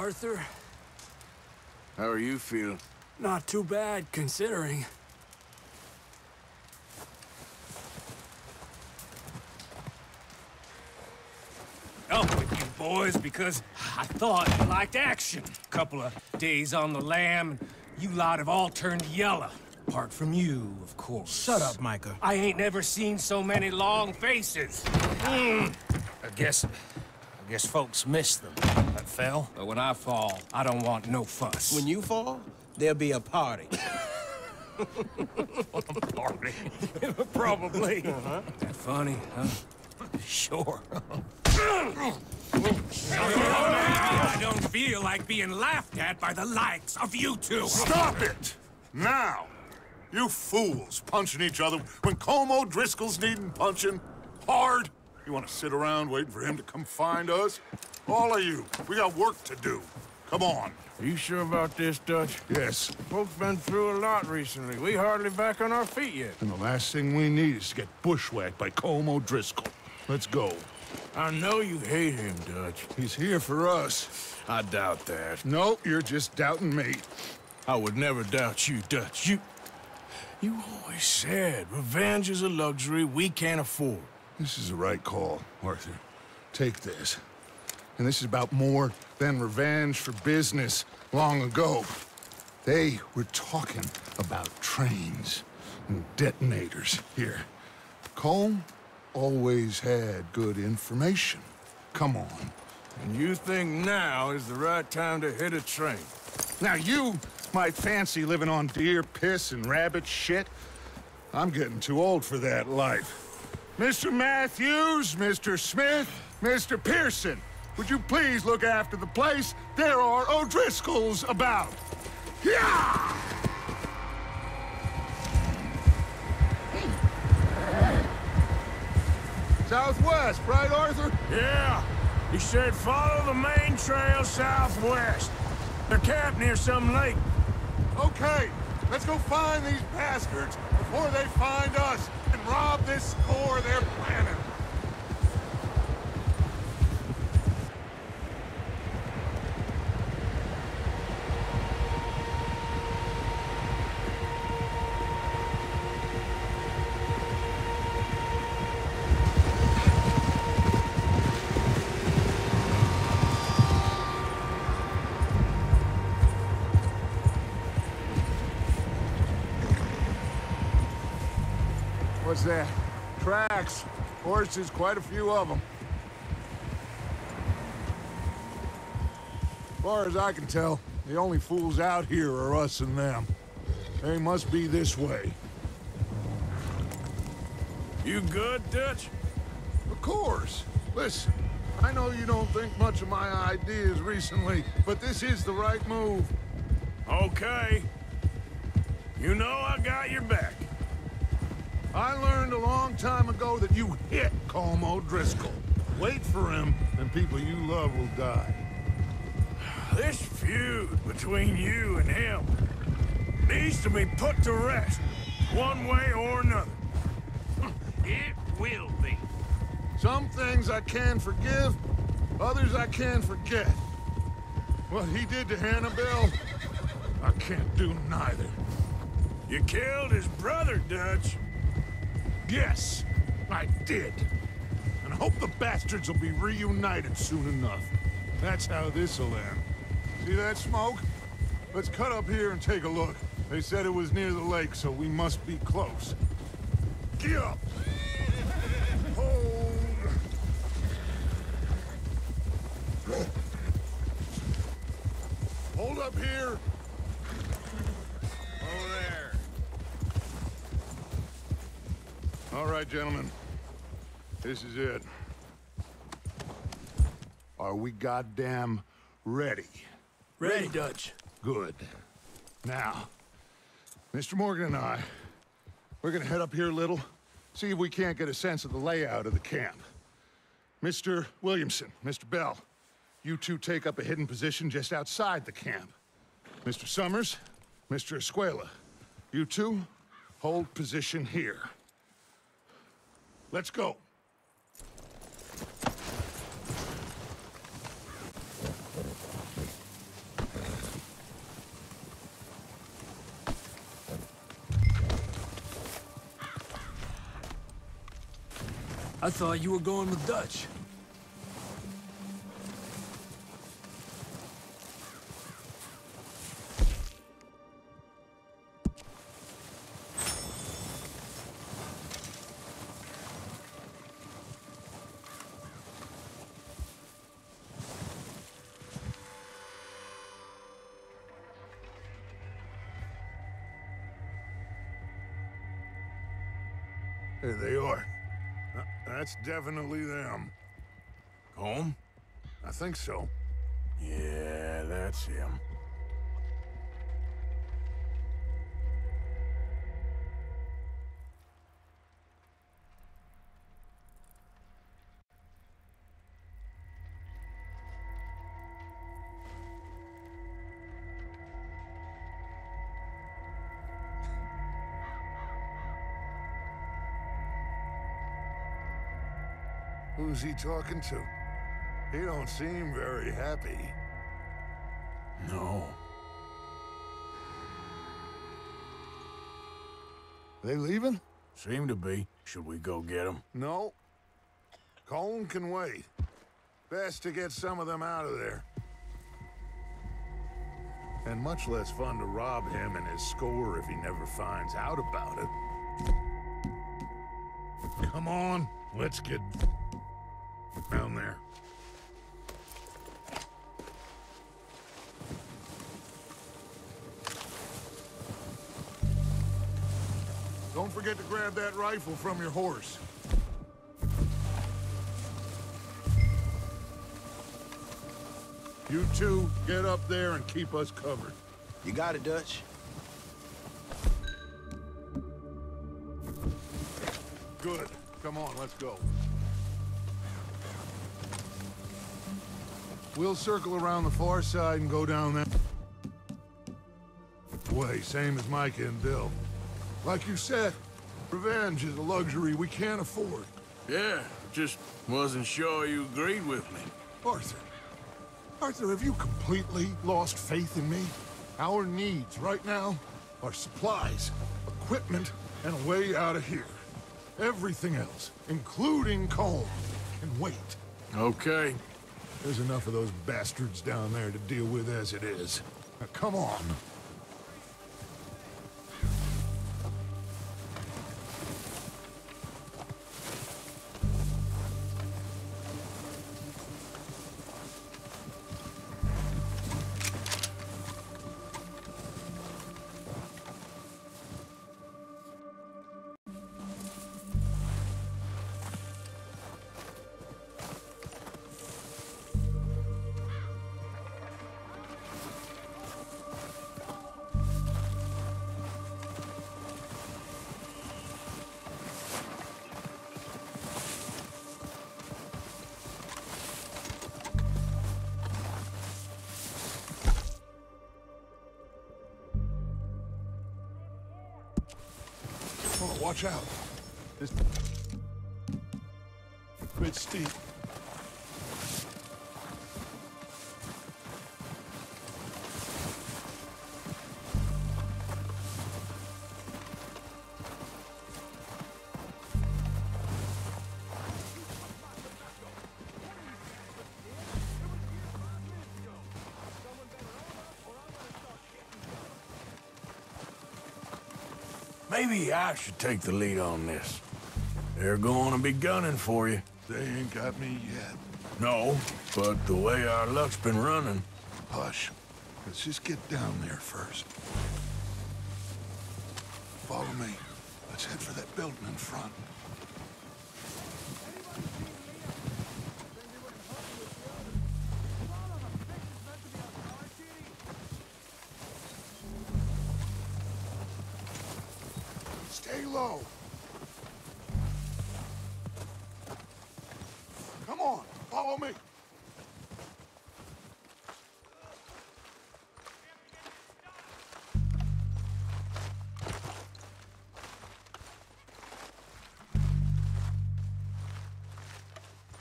Arthur. How are you feeling? Not too bad, considering. Up with you boys because I thought you liked action. Couple of days on the lam, you lot have all turned yellow. Apart from you, of course. Shut up, Micah. I ain't never seen so many long faces. I guess folks miss them. That fell. But when I fall, I don't want no fuss. When you fall, there'll be a party. Party. Probably. That funny, huh? Sure. I don't feel like being laughed at by the likes of you two. Stop it! Now! You fools punching each other when Colm O'Driscoll's needing punching hard. You want to sit around waiting for him to come find us? All of you, we got work to do. Come on. Are you sure about this, Dutch? Yes. Folks been through a lot recently. We hardly back on our feet yet. And the last thing we need is to get bushwhacked by Colm O'Driscoll. Let's go. I know you hate him, Dutch. He's here for us. I doubt that. No, you're just doubting me. I would never doubt you, Dutch. You always said revenge is a luxury we can't afford. This is the right call, Arthur. Take this. And this is about more than revenge for business long ago. They were talking about trains and detonators here. Colm always had good information. Come on. And you think now is the right time to hit a train? Now you might fancy living on deer piss and rabbit shit. I'm getting too old for that life. Mr. Matthews, Mr. Smith, Mr. Pearson, would you please look after the place? There are O'Driscolls about. Yeah! Southwest, right, Arthur? Yeah. He said follow the main trail southwest. They're camped near some lake. Okay, let's go find these bastards before they find us and rob this core they're planning. What's that? Tracks. Horses, quite a few of them. As far as I can tell, the only fools out here are us and them. They must be this way. You good, Dutch? Of course. Listen, I know you don't think much of my ideas recently, but this is the right move. Okay. You know I got your back. I learned a long time ago that you hit Colm O'Driscoll. Wait for him, and people you love will die. This feud between you and him needs to be put to rest, one way or another. It will be. Some things I can forgive, others I can forget. What he did to Annabelle, I can't do neither. You killed his brother, Dutch. Yes, I did. And I hope the bastards will be reunited soon enough. That's how this'll end. See that smoke? Let's cut up here and take a look. They said it was near the lake, so we must be close. Get up! Hold! Hold up here! Over there. All right, gentlemen. This is it. Are we goddamn ready? Ready, Dutch. Good. Now, Mr. Morgan and I, we're gonna head up here a little, see if we can't get a sense of the layout of the camp. Mr. Williamson, Mr. Bell, you two take up a hidden position just outside the camp. Mr. Summers, Mr. Escuela, you two hold position here. Let's go. I thought you were going with Dutch. There they are. That's definitely them. Home? I think so. Yeah, that's him. Who's he talking to? He don't seem very happy. No. They leaving? Seem to be. Should we go get him? No. Colm can wait. Best to get some of them out of there. And much less fun to rob him and his score if he never finds out about it. Come on, let's get down there. Don't forget to grab that rifle from your horse. You two, get up there and keep us covered. You got it, Dutch. Good. Come on, let's go. We'll circle around the far side and go down that way, same as Micah and Bill. Like you said, revenge is a luxury we can't afford. Yeah, just wasn't sure you agreed with me. Arthur. Arthur, have you completely lost faith in me? Our needs right now are supplies, equipment, and a way out of here. Everything else, including Colm, can wait. Okay. There's enough of those bastards down there to deal with as it is. Now, come on. Oh, watch out. This bit steep. Maybe I should take the lead on this. They're going to be gunning for you. They ain't got me yet. No, but the way our luck's been running... Hush. Let's just get down there first. Follow me. Let's head for that building in front. Stay low. Come on, follow me.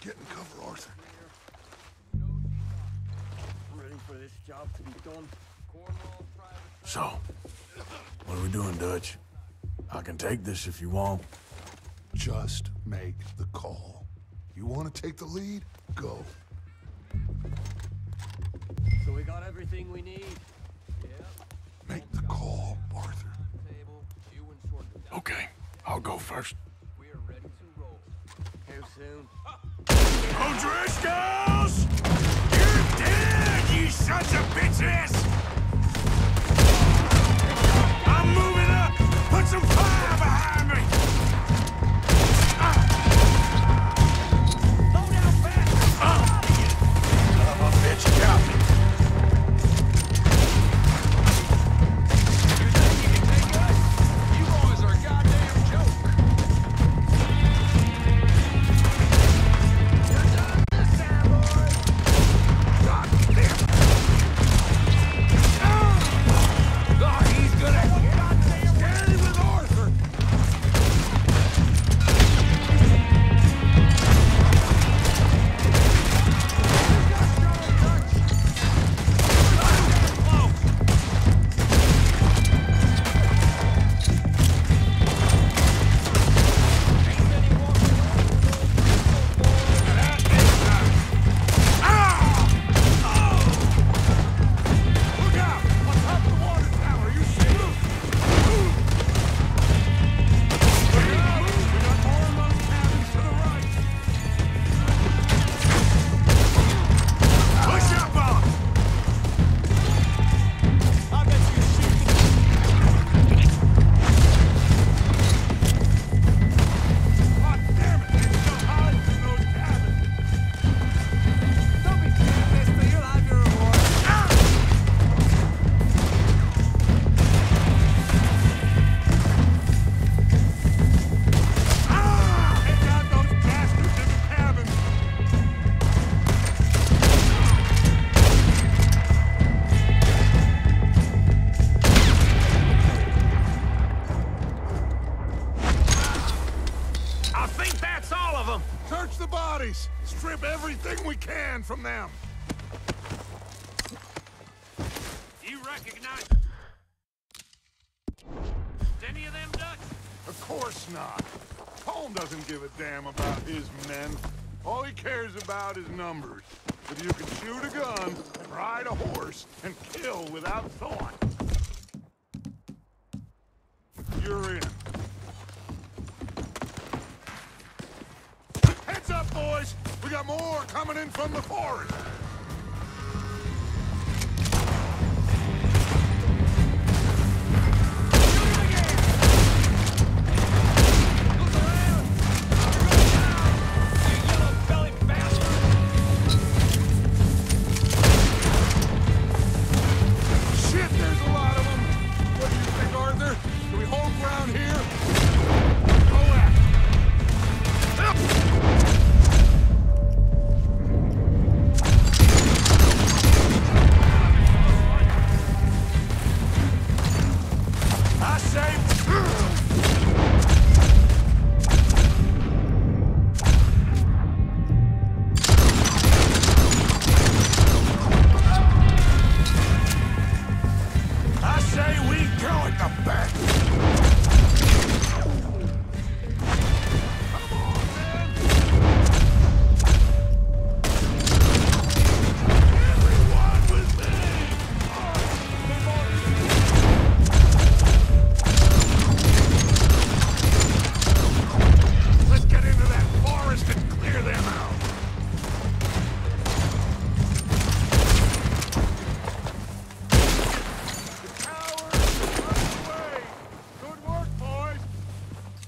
Get in cover, Arthur. Ready for this job to be done. So, what are we doing, Dutch? I can take this if you want. Just make the call. You want to take the lead? Go. So we got everything we need. Make the call, Arthur. Okay, I'll go first. We are ready to roll. How soon? O'Driscolls! You're dead, you sons of bitches! I'm moving up! Put some fire behind me! Slow down fast! Son of a bitch got me! You think you can take us? You boys are a goddamn joke. You're done this time, boys. God damn! Oh, he's gonna Stay with Arthur! Look out! On top of the water tower, you see? We got more of those cabins to the right. Push up on 'em. I bet you shoot. God damn it! They still hide in those cabins. Don't be scared, mister. You'll have your reward. Take out those bastards in the cabins. I think that's all of them. Search the bodies! Strip everything we can from them! You recognize any of them Dutch? Of course not. Holmes doesn't give a damn about his men. All he cares about is numbers. If you can shoot a gun, ride a horse, and kill without thought, you're in. Heads up, boys! We got more coming in from the forest! Shit, there's a lot of them! What do you think, Arthur? Do we hold ground here? Go at I say... I say we go at the back. Come on, man. Everyone with me. Let's get into that forest and clear them out. Cowards, run away. Good work, boys.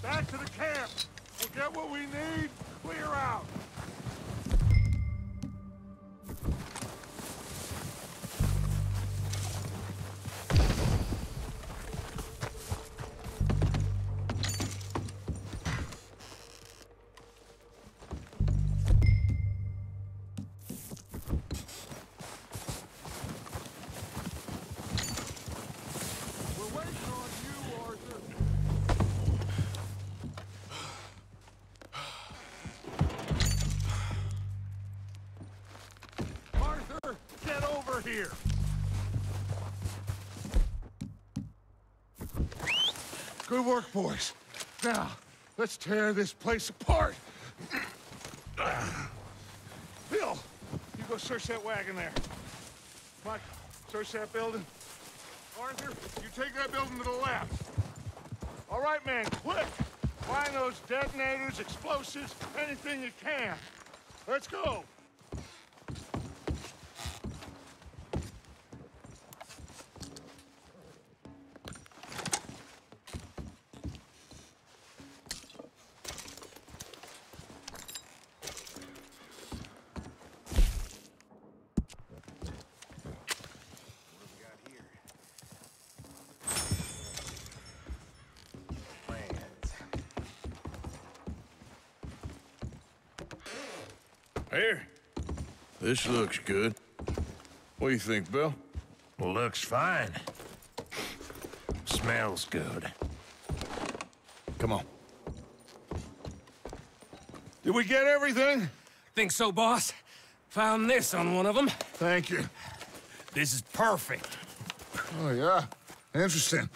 Back to the camp. We'll get what we need. Clear out. We're waiting on you, Arthur. Arthur, get over here. Good work, boys. Now, Let's tear this place apart. Bill, you go search that wagon there. Mike, search that building. Arthur, you take that building to the left. All right, man, quick. Find those detonators, explosives, anything you can. Let's go. Here. This looks good. What do you think, Bill? Looks fine. Smells good. Come on. Did we get everything? Think so, boss? Found this on one of them. Thank you. This is perfect. Oh, yeah? Interesting.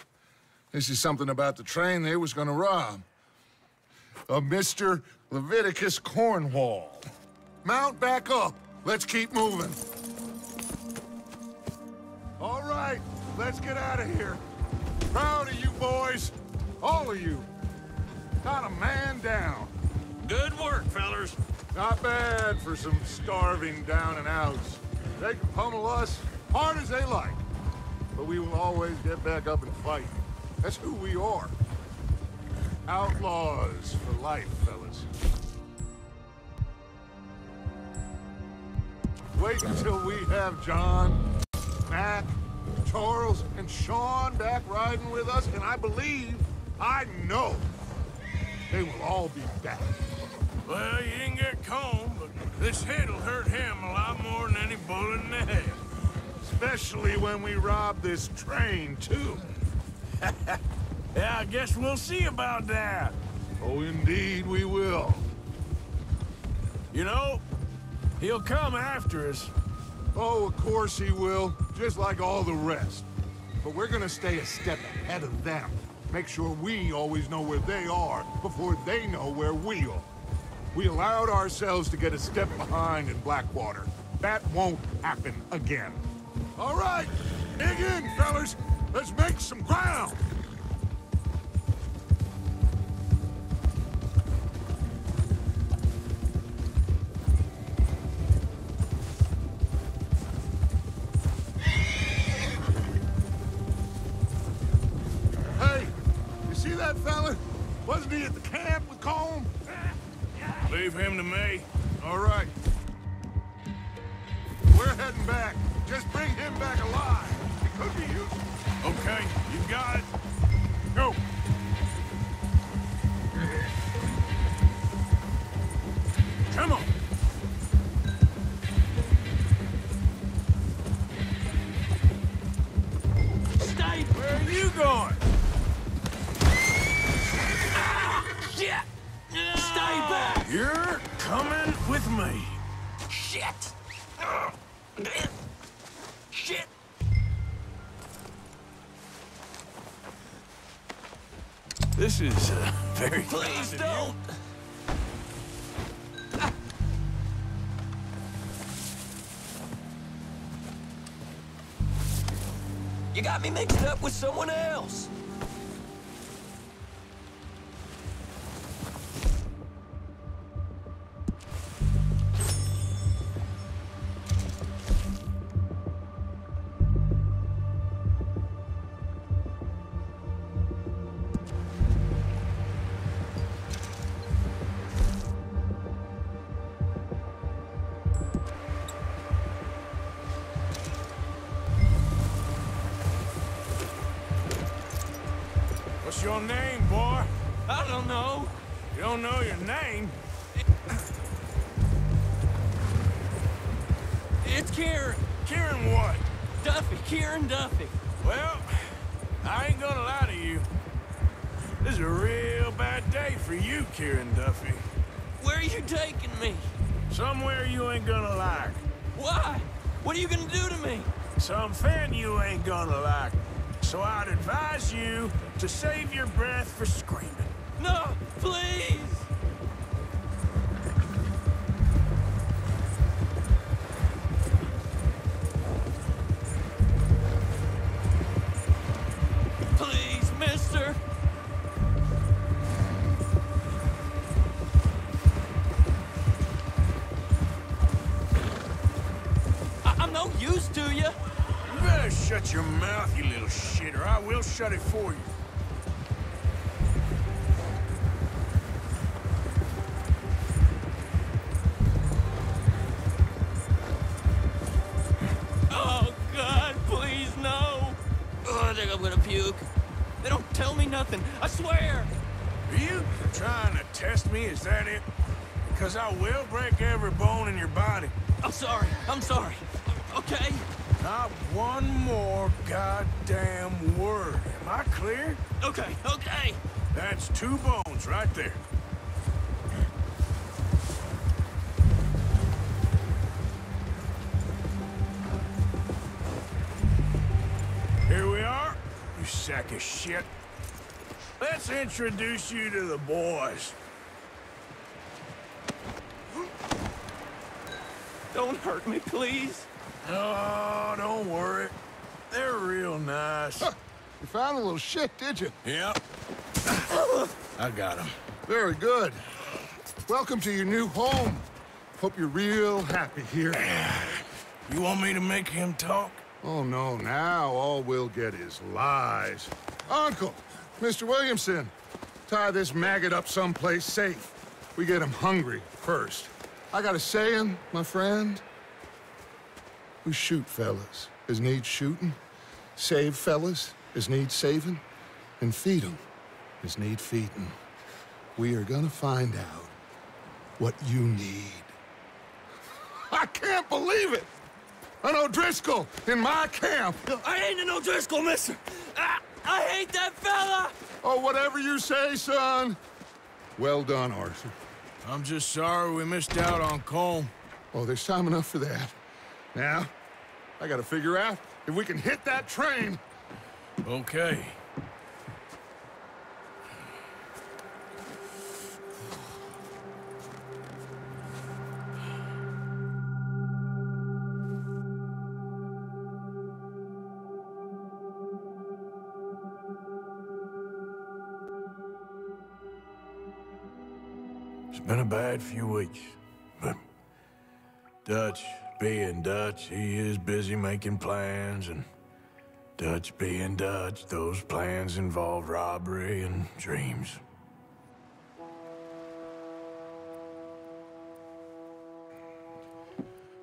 This is something about the train they was gonna rob. A Mr. Leviticus Cornwall. Mount back up. Let's keep moving. All right, let's get out of here. Proud of you boys. All of you. Got a man down. Good work, fellers. Not bad for some starving down and outs. They can pummel us hard as they like. But we will always get back up and fight. That's who we are. Outlaws for life, fellas. Wait until we have John, Mac, Charles, and Sean back riding with us, and I believe, I know, they will all be back. Well, you didn't get Colm, but this hit'll hurt him a lot more than any bullet in the head. Especially when we rob this train, too. Yeah, I guess we'll see about that. Oh, indeed we will. You know, he'll come after us. Oh, of course he will, just like all the rest. But we're gonna stay a step ahead of them. Make sure we always know where they are before they know where we are. We allowed ourselves to get a step behind in Blackwater. That won't happen again. All right, dig in, fellas. Let's make some ground. Hey, you see that fella? Wasn't he at the camp with Colm? Leave him to me. All right. We're heading back. Just bring him back alive. He could be useful. Okay, you got it. Go. Come on. Stay! Where are you going? Shit! Stay back! You're coming with me. Shit! Shit! This is very Please kind of you. don't! You got me mixed up with someone else. What's your name, boy? I don't know. You don't know your name? It's Kieran. Kieran what? Duffy. Kieran Duffy. Well, I ain't gonna lie to you. This is a real bad day for you, Kieran Duffy. Where are you taking me? Somewhere you ain't gonna like. Why? What are you gonna do to me? Something you ain't gonna like. So I'd advise you to save your breath for screaming. No, please! Please, mister! I'm no use to you! You better shut your mouth, you little shit, or I will shut it for you. Oh, God, please, no! Oh, I think I'm gonna puke. They don't tell me nothing, I swear! Are you trying to test me? Is that it? Because I will break every bone in your body. I'm sorry, okay? Not one more goddamn word. Am I clear? Okay. That's 2 bones right there. Here we are, you sack of shit. Let's introduce you to the boys. Don't hurt me, please. Oh, don't worry. They're real nice. You found a little shit, did you? Yep. I got him. Very good. Welcome to your new home. Hope you're real happy here. You want me to make him talk? Oh, no, now all we'll get is lies. Uncle, Mr. Williamson, tie this maggot up someplace safe. We get him hungry first. I got a saying, my friend. We shoot fellas as need shooting, save fellas as need saving, and feed 'em as need feeding. We are gonna find out what you need. I can't believe it! An O'Driscoll in my camp! I ain't an O'Driscoll, mister! I hate that fella! Oh, whatever you say, son. Well done, Arthur. I'm just sorry we missed out on Colm. Oh, there's time enough for that. Now, I gotta figure out if we can hit that train. Okay. It's been a bad few weeks, but Dutch being Dutch, he is busy making plans, and Dutch being Dutch, those plans involve robbery and dreams.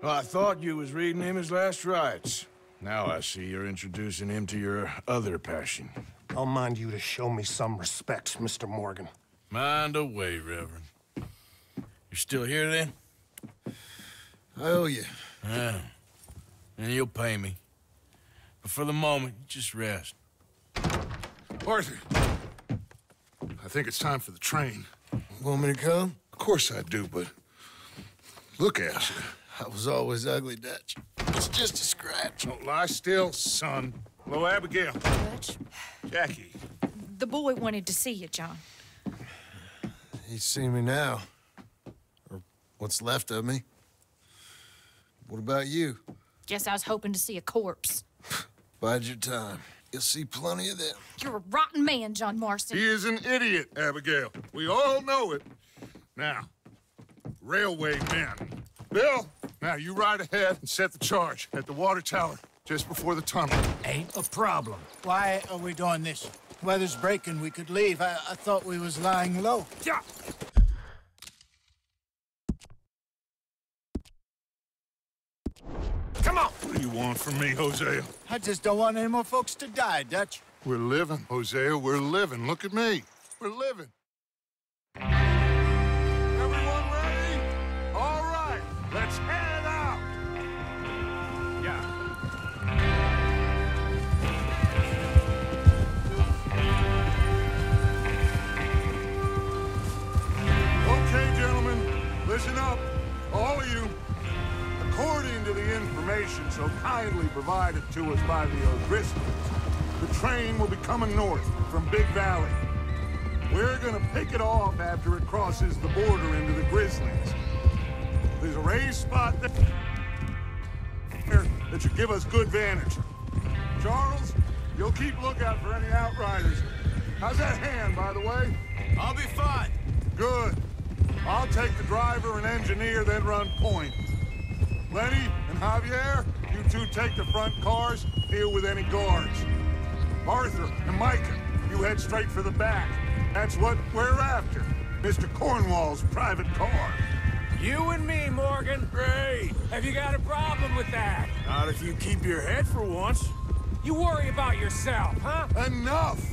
Well, I thought you was reading him his last rites. Now I see you're introducing him to your other passion. I'll mind you to show me some respect, Mr. Morgan. Mind away, Reverend. You still here, then? I owe you. Yeah. And you'll pay me. But for the moment, just rest. Arthur, I think it's time for the train. Want me to come? Of course I do, but look at you. I was always ugly, Dutch. It's just a scratch. Don't lie still, son. Hello, Abigail. Dutch, Jackie. the boy wanted to see you, John. He's seen me now. Or what's left of me. What about you? Guess I was hoping to see a corpse. Bide your time. You'll see plenty of them. You're a rotten man, John Marston. He is an idiot, Abigail. We all know it. Now, railway men. Bill, now you ride ahead and set the charge at the water tower just before the tunnel. Ain't a problem. Why are we doing this? Weather's breaking. We could leave. I thought we was lying low. Yeah. Come on! What do you want from me, Hosea? I just don't want any more folks to die, Dutch. We're living, Hosea. We're living. Look at me. We're living. Everyone ready? All right, let's head out. Yeah. Okay, gentlemen, listen up. All of you. According to the information so kindly provided to us by the O'Driscolls, the train will be coming north from Big Valley. We're gonna pick it off after it crosses the border into the Grizzlies. There's a raised spot there that should give us good vantage. Charles, you'll keep lookout for any outriders. How's that hand, by the way? I'll be fine. Good. I'll take the driver and engineer, then run point. Lenny and Javier, you two take the front cars, deal with any guards. Arthur and Micah, you head straight for the back. That's what we're after. Mr. Cornwall's private car. You and me, Morgan. Great. Have you got a problem with that? Not if you keep your head for once. You worry about yourself, huh? Enough!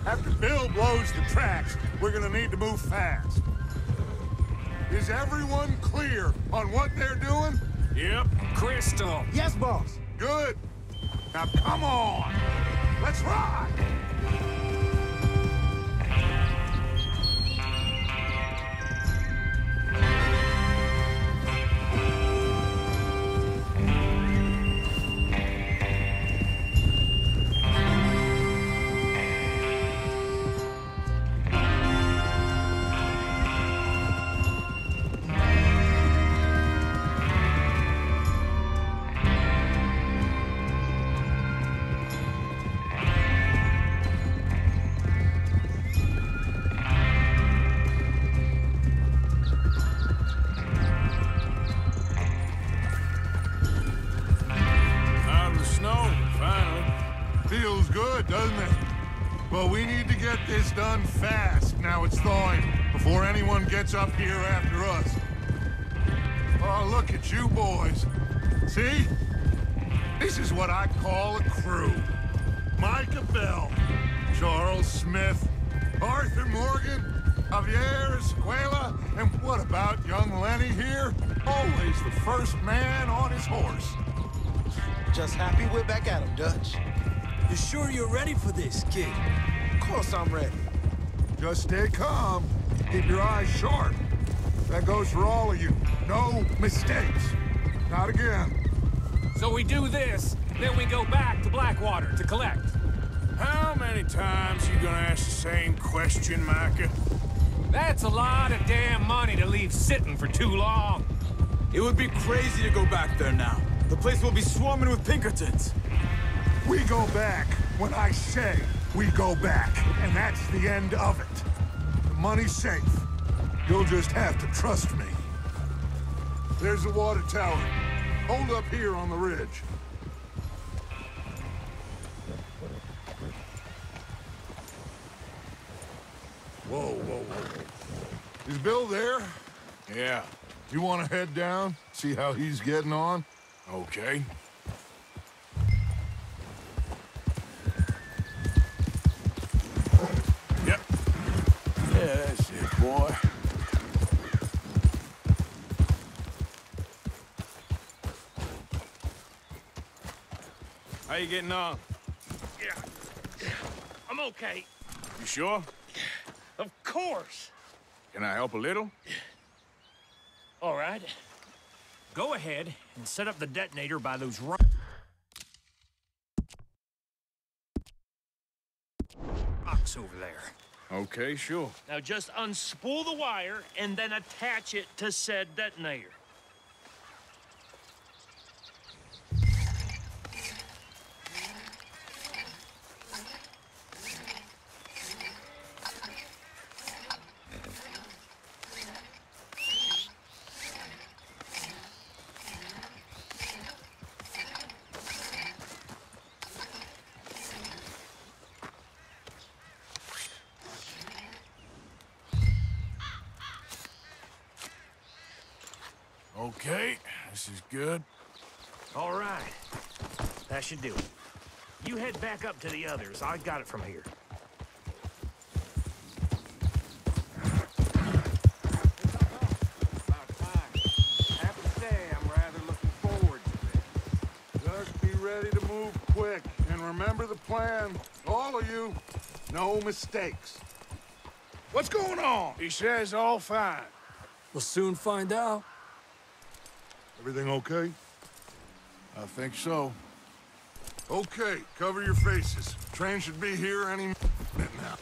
After Bill blows the tracks, we're gonna need to move fast. Is everyone clear on what they're doing? Yep. Crystal. Yes, boss. Good. Now come on! Let's ride! Feels good, doesn't it? Well, we need to get this done fast, now it's thawing, before anyone gets up here after us. Oh, look at you boys. See? This is what I call a crew. Micah Bell, Charles Smith, Arthur Morgan, Javier Escuela, and what about young Lenny here? Always the first man on his horse. Just happy we're back at him, Dutch. You sure you're ready for this, kid? Of course I'm ready. Just stay calm. Keep your eyes sharp. That goes for all of you. No mistakes. Not again. So we do this, then we go back to Blackwater to collect. How many times you gonna ask the same question, Micah? That's a lot of damn money to leave sitting for too long. It would be crazy to go back there now. The place will be swarming with Pinkertons. We go back when I say we go back, and that's the end of it. The money's safe. You'll just have to trust me. There's the water tower. Hold up here on the ridge. Whoa, whoa, whoa. Is Bill there? Yeah. You want to head down, see how he's getting on? Okay. Yep. Yeah, that's it, boy. How you getting on? Yeah. I'm okay. You sure? Of course. Can I help a little? All right. Go ahead and set up the detonator by those rocks over there. Okay, sure. Now just unspool the wire and then attach it to said detonator. Okay, this is good. All right. That should do it. You head back up to the others. I got it from here. Have to say, I'm rather looking forward to this. Just be ready to move quick, and remember the plan. All of you, no mistakes. What's going on? He says all fine. We'll soon find out. Everything okay? I think so. Okay, cover your faces. Train should be here any minute now.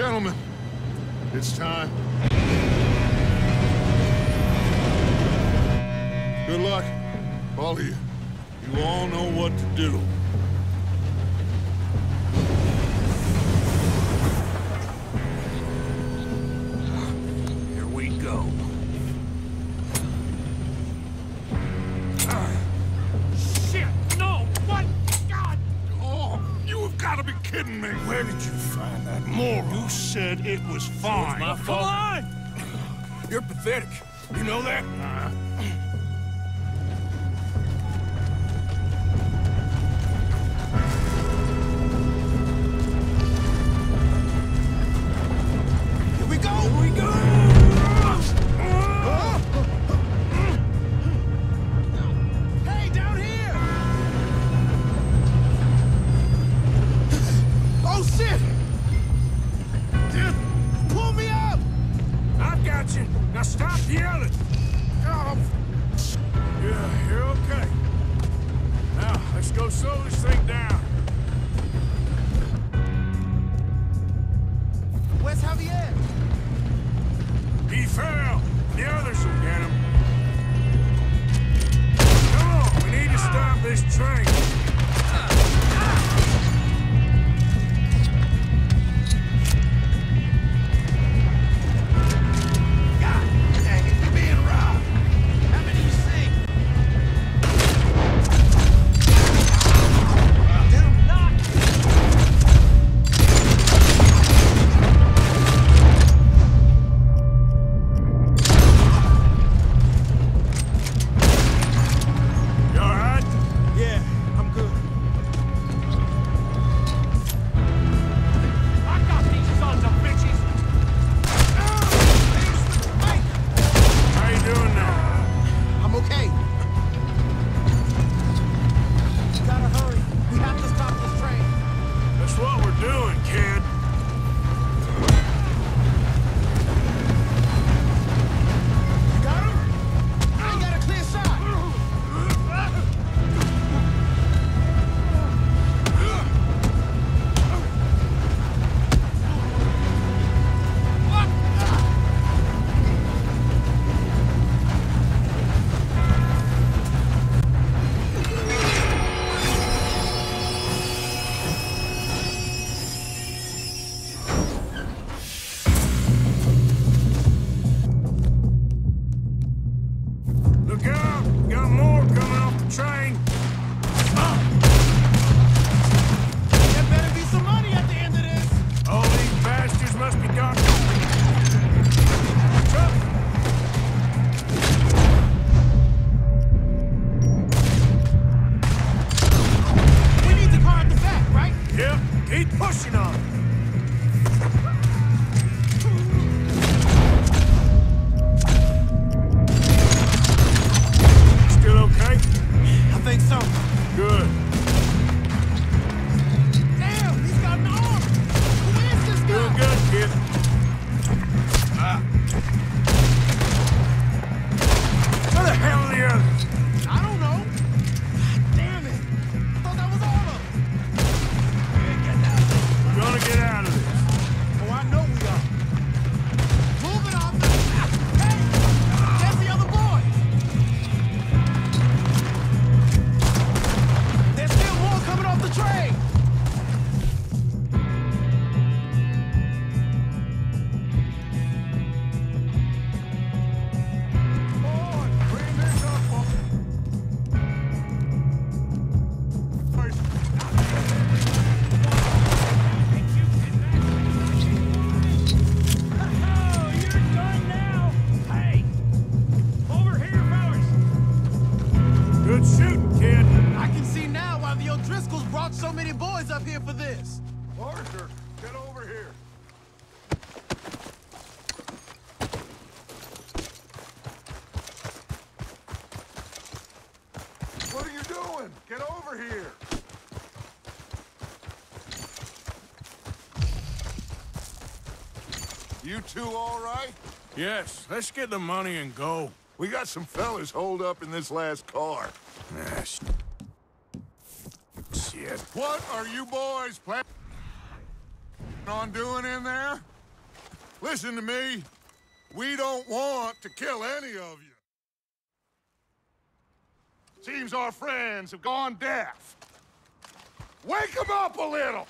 Gentlemen, it's time. Good luck, all of you. You all know what to do. Here we go. Shit! No! What? God! Oh, you have got to be kidding me. Where did you find that moron? You said it was fine. My fault. Come on! You're pathetic. You know that? Here we go! Here we go! Hey, down here! Oh, shit! Dude, pull me up! I've got you. Now stop yelling. Yeah, you're okay. Now, let's go slow this thing down. Where's Javier? He fell. The others will get him. Come on, we need to stop this train. God dang it, we're being robbed! How many you see? Do not! You all right? Yeah, I'm good. I got these sons of bitches. How you doing now? I'm okay. Gotta hurry. We have to stop this train. That's what we're doing, kid. You got him? I ain't got a clear shot. Look out! Got more coming off the train. There better be some money at the end of this. All these bastards must be gone. Truck! We need the car at the back, right? Yep, keep pushing on it. Still okay? I think so. Good. Damn, he's got an arm. Who is this Doing guy? good, kid. Where the hell are the others? I don't know. God damn it. I thought that was all of them. We're gonna get out of this. Oh, I know we are. Move it, officer. Hey, there's the other boys. There's still more coming off the train. Good shooting, kid. I can see now why the O'Driscolls brought so many boys up here for this. Arthur, get over here. What are you doing? Get over here. You two all right? Yes, let's get the money and go. We got some fellas holed up in this last car. Ah, shit. What are you boys planning on doing in there? Listen to me. We don't want to kill any of you. Seems our friends have gone deaf. Wake them up a little!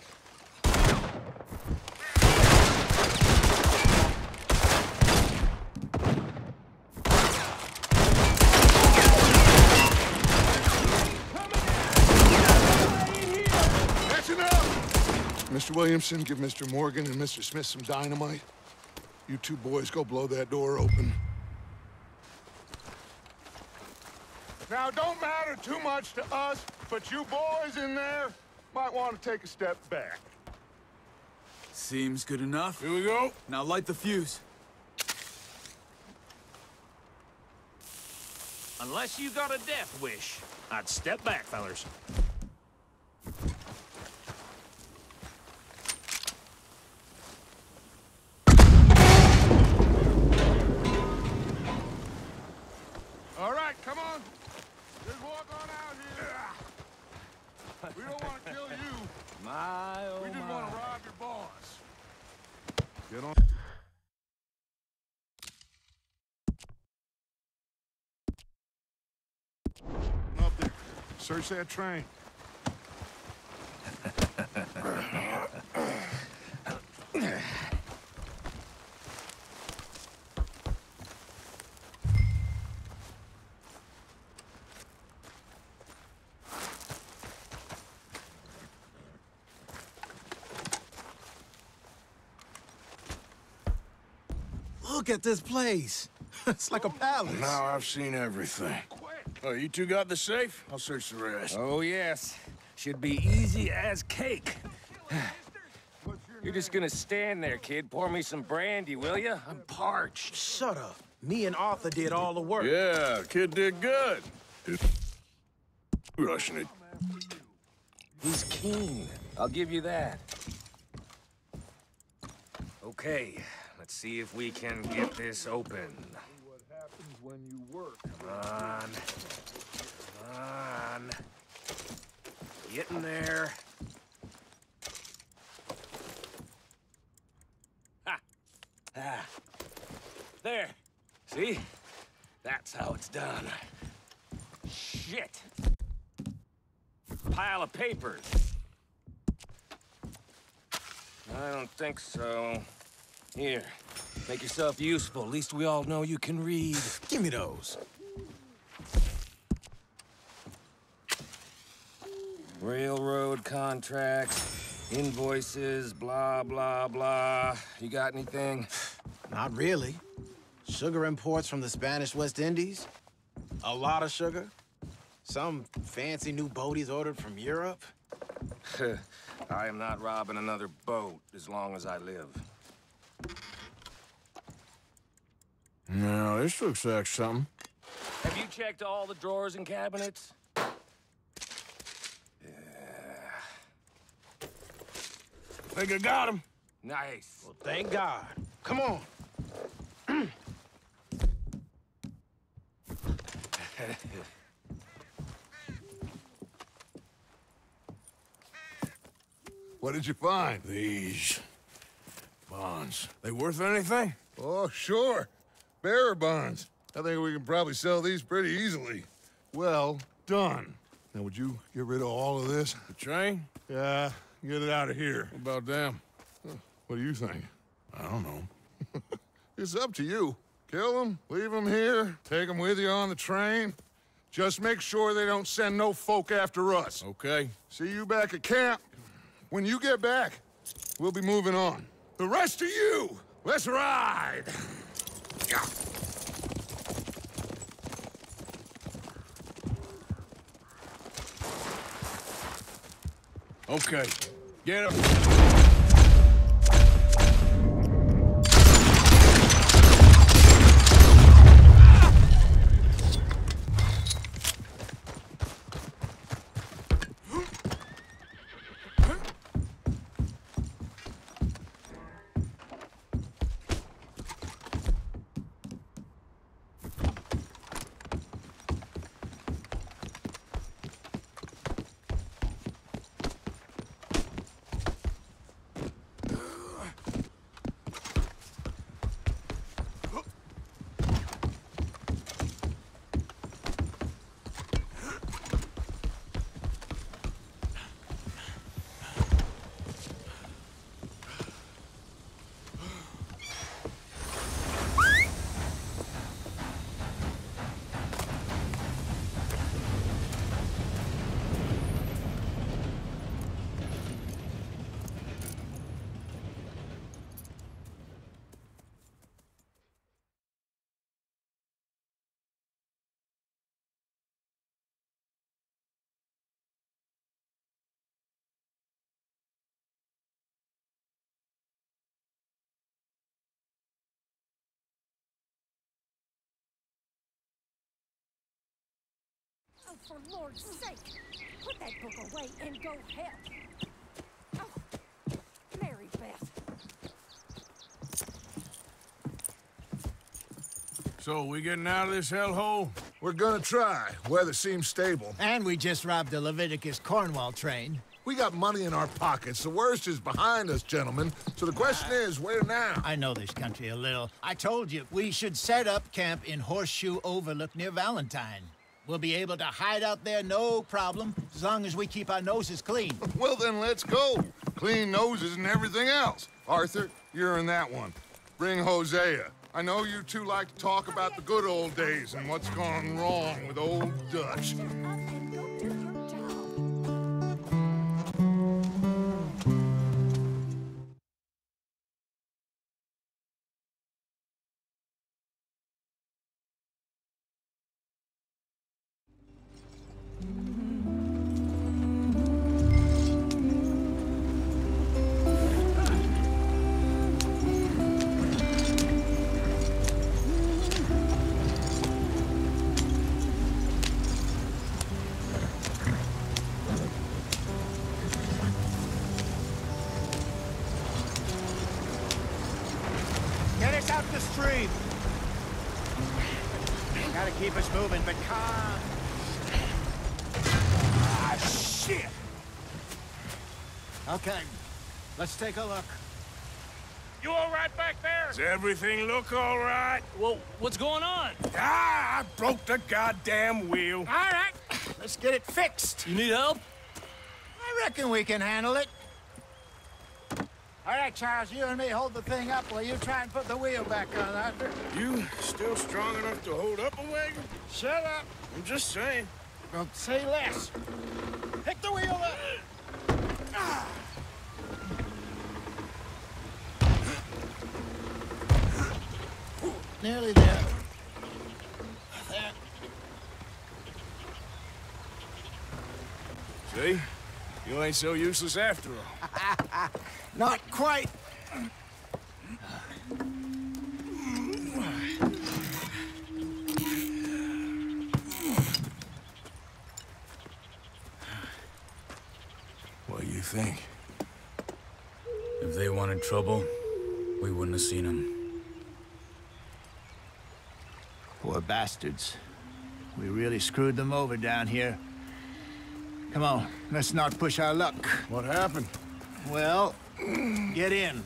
That's enough! Mr. Williamson, give Mr. Morgan and Mr. Smith some dynamite. You two boys go blow that door open. Now, it don't matter too much to us, but you boys in there might want to take a step back. Seems good enough. Here we go. Now light the fuse. Unless you got a death wish, I'd step back, fellers. All right, come on. Just walk on out here. We don't want to kill you. My, oh We just my. want to rob your boss. Get on. Up there. Search that train. Look at this place. It's like a palace. Now I've seen everything. Oh, you two got the safe? I'll search the rest. Oh, yes. Should be easy as cake. You're just gonna stand there, kid. Pour me some brandy, will you? I'm parched. Shut up. Me and Arthur did all the work. Yeah, kid did good. Rushing it. He's keen. I'll give you that. Okay, let's see if we can get this open. What happens when you work? Come on. Come on. Get in there. Ha! Ah. There. See? That's how it's done. Shit. Pile of papers. I don't think so. Here, make yourself useful. At least we all know you can read. Give me those. Railroad contracts, invoices, blah, blah, blah. You got anything? Not really. Sugar imports from the Spanish West Indies. A lot of sugar. Some fancy new boat he's ordered from Europe. I am not robbing another boat as long as I live. No, this looks like something. Have you checked all the drawers and cabinets? Think I got him. Nice. Well, thank God. Come on. What did you find? These bonds. They worth anything? Oh, sure. Bearer bonds. I think we can probably sell these pretty easily. Well done. Now, would you get rid of all of this? The train? Yeah, get it out of here. What about them? What do you think? I don't know. It's up to you. Kill them, leave them here, take them with you on the train. Just make sure they don't send no folk after us. Okay. See you back at camp. When you get back, we'll be moving on. The rest of you, let's ride! Okay. Get up. Oh, for Lord's sake! Put that book away and go help. Oh, Mary Beth. So, we getting out of this hellhole? We're gonna try. Weather seems stable. And we just robbed the Leviticus Cornwall train. We got money in our pockets. The worst is behind us, gentlemen. So the question is, where now? I know this country a little. I told you, we should set up camp in Horseshoe Overlook near Valentine. We'll be able to hide out there, no problem, as long as we keep our noses clean. Well, then let's go. Clean noses and everything else. Arthur, you're in that one. Bring Hosea. I know you two like to talk about the good old days and what's gone wrong with old Dutch. Get us out the stream. Gotta keep us moving, but calm. Ah, shit! Okay, let's take a look. You all right back there? Does everything look all right? Well, what's going on? Ah, I broke the goddamn wheel. All right, let's get it fixed. You need help? I reckon we can handle it. All right, Charles, you and me hold the thing up while you try and put the wheel back on, Arthur. You still strong enough to hold up a wagon? Shut up. I'm just saying. Don't say less. Pick the wheel up. Ah. Nearly there. There. See? You ain't so useless after all. Not quite. What do you think? If they wanted trouble, we wouldn't have seen them. Poor bastards. We really screwed them over down here. Come on, let's not push our luck. What happened? Well, get in.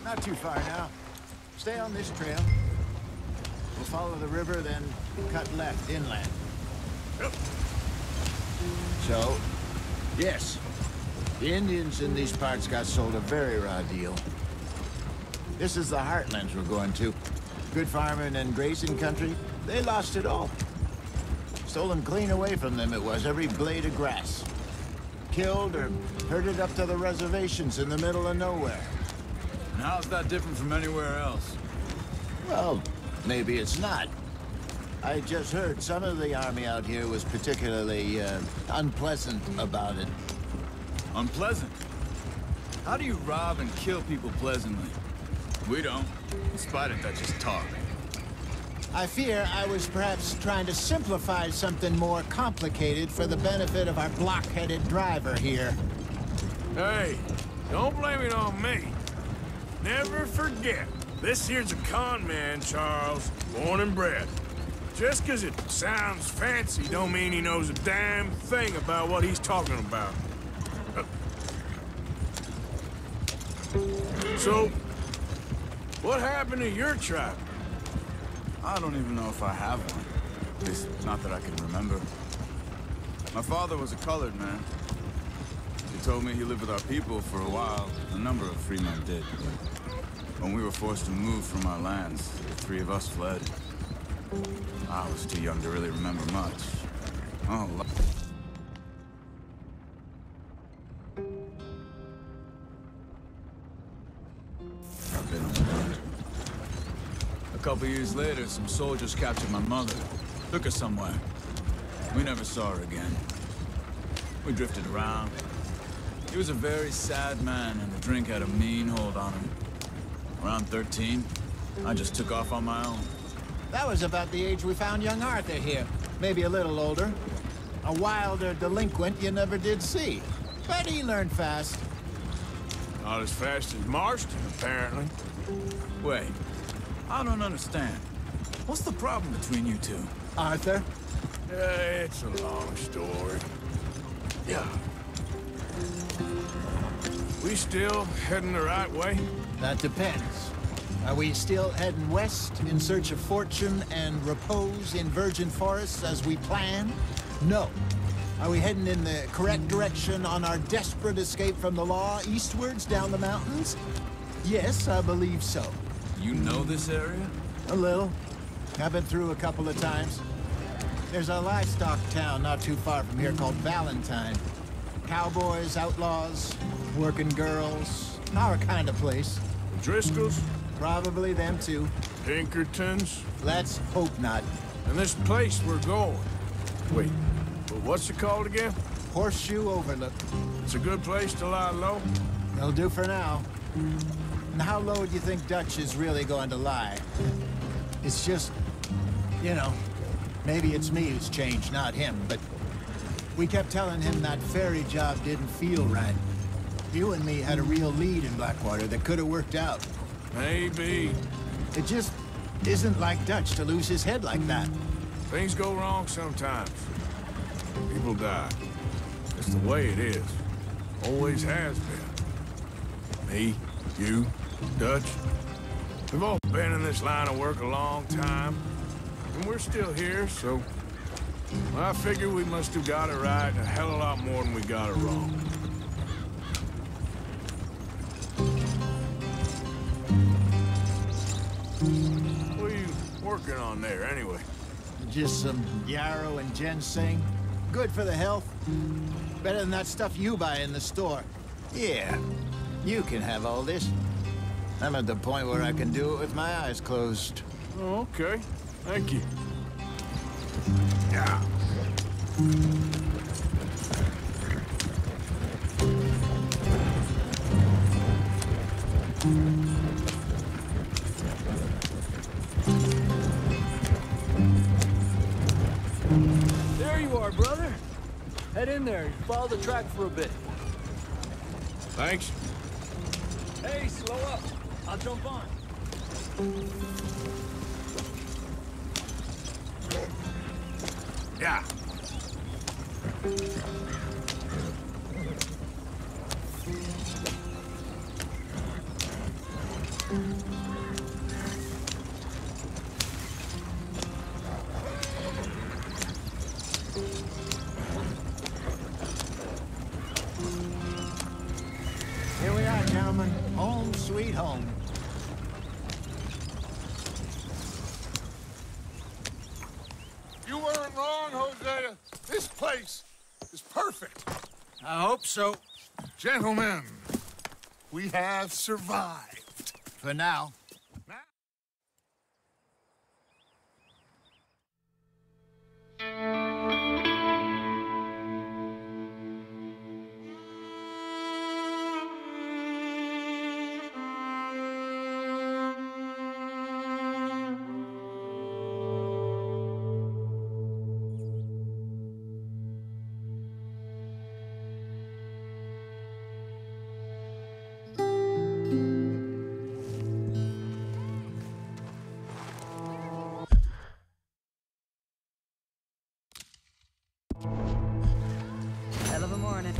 Not too far now. Stay on this trail. We'll follow the river, then cut left inland. So, yes, the Indians in these parts got sold a very raw deal. This is the heartlands we're going to. Good farming and grazing country, they lost it all. Stolen clean away from them it was, every blade of grass. Killed or herded up to the reservations in the middle of nowhere. And how's that different from anywhere else? Well, maybe it's not. I just heard some of the army out here was particularly unpleasant about it. Unpleasant? How do you rob and kill people pleasantly? We don't, in spite of Dutch's talk. I fear I was perhaps trying to simplify something more complicated for the benefit of our block-headed driver here. Hey, don't blame it on me. Never forget, this here's a con man, Charles, born and bred. Just 'cause it sounds fancy don't mean he knows a damn thing about what he's talking about. So, what happened to your tribe? I don't even know if I have one. At least, not that I can remember. My father was a colored man. He told me he lived with our people for a while. A number of free men did. When we were forced to move from our lands, the three of us fled. I was too young to really remember much. Oh, I've been on the run. A couple years later, some soldiers captured my mother. Took her somewhere. We never saw her again. We drifted around. He was a very sad man, and the drink had a mean hold on him. Around 13, I just took off on my own. That was about the age we found young Arthur here. Maybe a little older. A wilder delinquent you never did see. But he learned fast. Not as fast as Marston, apparently. Wait, I don't understand. What's the problem between you two? Arthur? It's a long story. Yeah. We still heading the right way? That depends. Are we still heading west in search of fortune and repose in virgin forests as we planned? No. Are we heading in the correct direction on our desperate escape from the law eastwards down the mountains? Yes, I believe so. You know this area? A little. I've been through a couple of times. There's a livestock town not too far from here called Valentine. Cowboys, outlaws, working girls, our kind of place. The Driscolls? Probably them too. Pinkertons? Let's hope not. And this place we're going. Wait, but what's it called again? Horseshoe Overlook. It's a good place to lie low? It'll do for now. And how low do you think Dutch is really going to lie? It's just, you know, maybe it's me who's changed, not him, but we kept telling him that ferry job didn't feel right. You and me had a real lead in Blackwater that could have worked out. Maybe. It just isn't like Dutch to lose his head like that. Things go wrong sometimes. People die. It's the way it is. Always has been. Me, you, Dutch. We've all been in this line of work a long time. And we're still here, so... well, I figure we must have got it right a hell of a lot more than we got it wrong. What are you working on there, anyway? Just some yarrow and ginseng. Good for the health. Better than that stuff you buy in the store. Yeah, you can have all this. I'm at the point where I can do it with my eyes closed. Oh, okay. Thank you. Yeah. There you are, brother. Head in there and follow the track for a bit. Thanks. Hey, slow up. I'll jump on. Yeah. Here we are, gentlemen. Home sweet home. You weren't wrong, Hosea. This place is perfect. I hope so. Gentlemen, we have survived. For now. Hell of a morning.